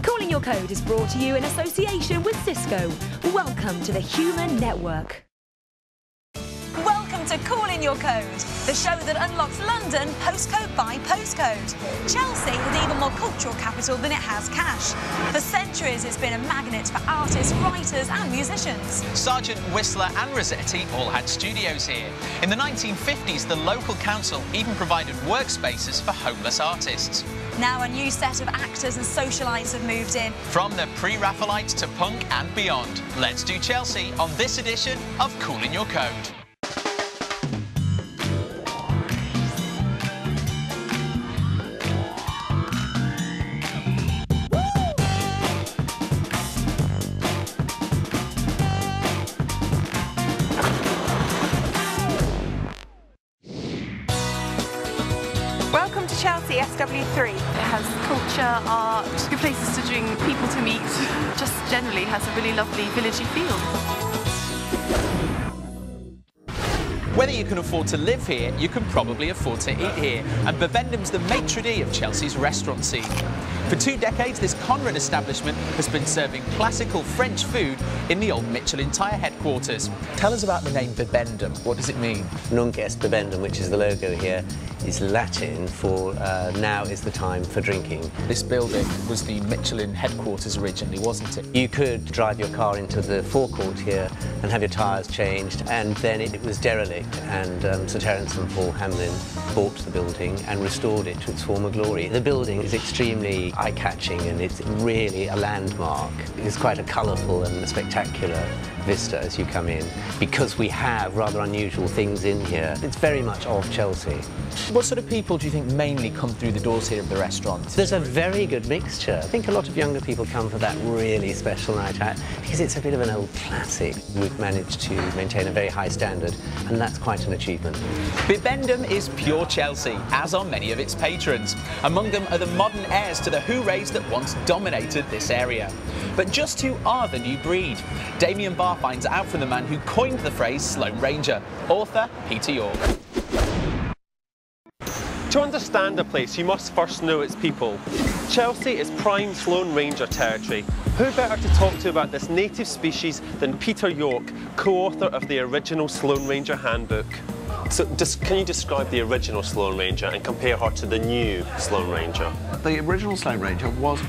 Calling Your Code is brought to you in association with Cisco. Welcome to the Human Network. Welcome to Calling Your Code, the show that unlocks London postcode by postcode. Chelsea has even more cultural capital than it has cash. For centuries, it's been a magnet for artists, writers and musicians. Sargent, Whistler and Rossetti all had studios here. In the 1950s, the local council even provided workspaces for homeless artists. Now a new set of actors and socialites have moved in. From the pre-Raphaelites to punk and beyond, let's do Chelsea on this edition of Calling Your Code. Welcome to Chelsea SW3. It has culture, art, good places to drink, people to meet. Just generally has a really lovely villagey feel. Whether you can afford to live here, you can probably afford to eat here. And Bibendum's the maitre d' of Chelsea's restaurant scene. For 2 decades, this Conrad establishment has been serving classical French food in the old Michelin tyre headquarters. Tell us about the name Bibendum. What does it mean? Nunc est bibendum, which is the logo here, is Latin for now is the time for drinking. This building was the Michelin headquarters originally, wasn't it? You could drive your car into the forecourt here and have your tyres changed, and then it was derelict, and Sir Terence and Paul Hamlin bought the building and restored it to its former glory. The building is extremely eye-catching and it's really a landmark. It's quite a colourful and spectacular vista as you come in, because we have rather unusual things in here. It's very much of Chelsea. What sort of people do you think mainly come through the doors here of the restaurant? There's a very good mixture. I think a lot of younger people come for that really special night out because it's a bit of an old classic. We've managed to maintain a very high standard, and that's quite an achievement. Bibendum is pure Chelsea, as are many of its patrons. Among them are the modern heirs to the hoorays that once dominated this area. But just who are the new breed? Damien Barr finds out from the man who coined the phrase Sloane Ranger, author Peter York. To understand a place, you must first know its people. Chelsea is prime Sloane Ranger territory. Who better to talk to about this native species than Peter York, co-author of the original Sloane Ranger handbook? So can you describe the original Sloane Ranger and compare her to the new Sloane Ranger? The original Sloane Ranger was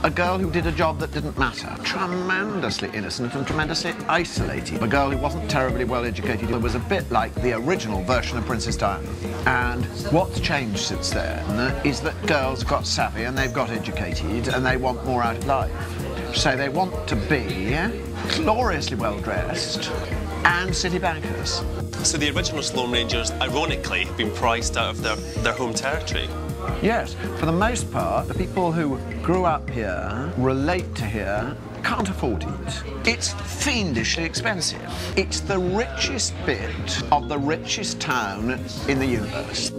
a girl who did a job that didn't matter. Tremendously innocent and tremendously isolated. A girl who wasn't terribly well educated. It was a bit like the original version of Princess Diana. And what's changed since then is that girls got savvy and they've got educated and they want more out of life. So they want to be gloriously well dressed and city bankers. So the original Sloane Rangers, ironically, have been priced out of their home territory. Yes, for the most part, the people who grew up here, relate to here, can't afford it. It's fiendishly expensive. It's the richest bit of the richest town in the universe.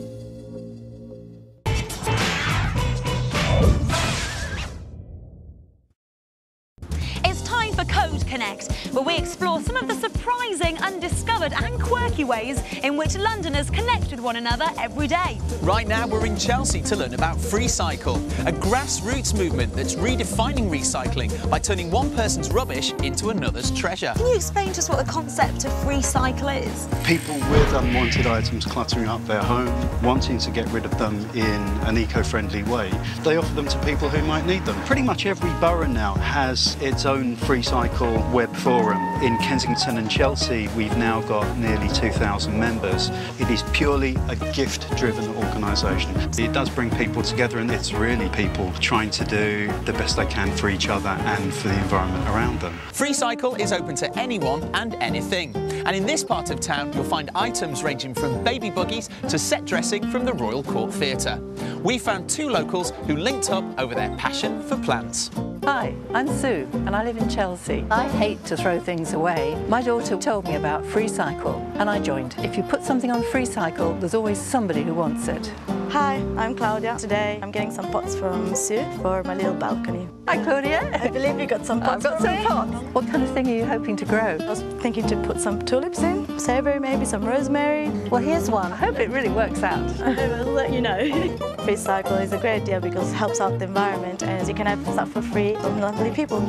Code Connect, where we explore some of the surprising, undiscovered and quirky ways in which Londoners connect with one another every day. Right now we're in Chelsea to learn about FreeCycle, a grassroots movement that's redefining recycling by turning one person's rubbish into another's treasure. Can you explain to us what the concept of FreeCycle is? People with unwanted items cluttering up their home, wanting to get rid of them in an eco-friendly way, they offer them to people who might need them. Pretty much every borough now has its own FreeCycle web forum. In Kensington and Chelsea, we've now got nearly 2,000 members. It is purely a gift-driven organisation. It does bring people together, and it's really people trying to do the best they can for each other and for the environment around them. FreeCycle is open to anyone and anything. And in this part of town, you'll find items ranging from baby buggies to set dressing from the Royal Court Theatre. We found 2 locals who linked up over their passion for plants. Hi, I'm Sue and I live in Chelsea. I hate to throw things away. My daughter told me about FreeCycle and I joined. If you put something on FreeCycle, there's always somebody who wants it. Hi, I'm Claudia. Today I'm getting some pots from Sue for my little balcony. Hi Claudia. I believe you got some pots. I've got some pots. What kind of thing are you hoping to grow? I was thinking to put some tulips in, savory maybe, some rosemary. Well, here's one. I hope it really works out. I will let you know. Free cycle is a great idea because it helps out the environment and you can have stuff for free from lovely people.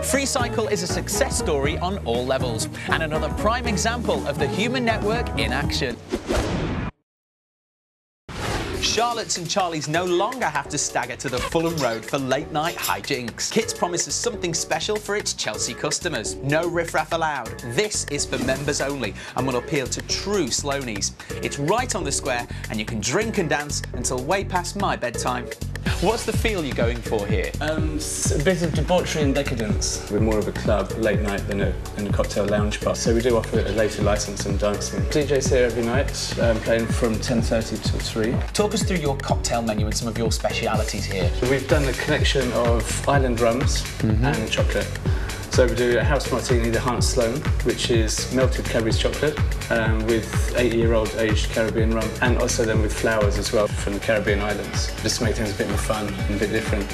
CiYC is a success story on all levels and another prime example of the human network in action. Charlotte's and Charlie's no longer have to stagger to the Fulham Road for late-night hijinks. Kits promises something special for its Chelsea customers. No riffraff allowed. This is for members only and will appeal to true Sloanies. It's right on the square and you can drink and dance until way past my bedtime. What's the feel you're going for here? A bit of debauchery and decadence. We're more of a club late night than a cocktail lounge bar, so we do offer a later licence and dancing. DJ's here every night, playing from 10:30 till 3. Talk us through your cocktail menu and some of your specialities here. We've done a collection of island rums and chocolate. So we do a house martini, the Hans Sloan, which is melted Cadbury's chocolate with 80-year-old aged Caribbean rum, and also then with flowers as well from the Caribbean islands, just to make things a bit more fun and a bit different.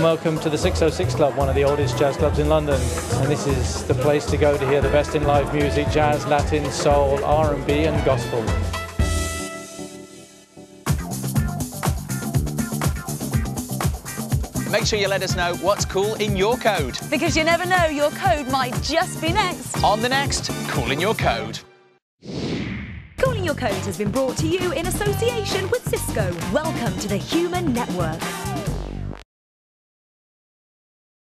Welcome to the 606 Club, one of the oldest jazz clubs in London. And this is the place to go to hear the best in live music, jazz, Latin, soul, R&B and gospel. Make sure you let us know what's cool in your code. Because you never know, your code might just be next. On the next Cool in Your Code. Cool in Your Code has been brought to you in association with Cisco. Welcome to the Human Network.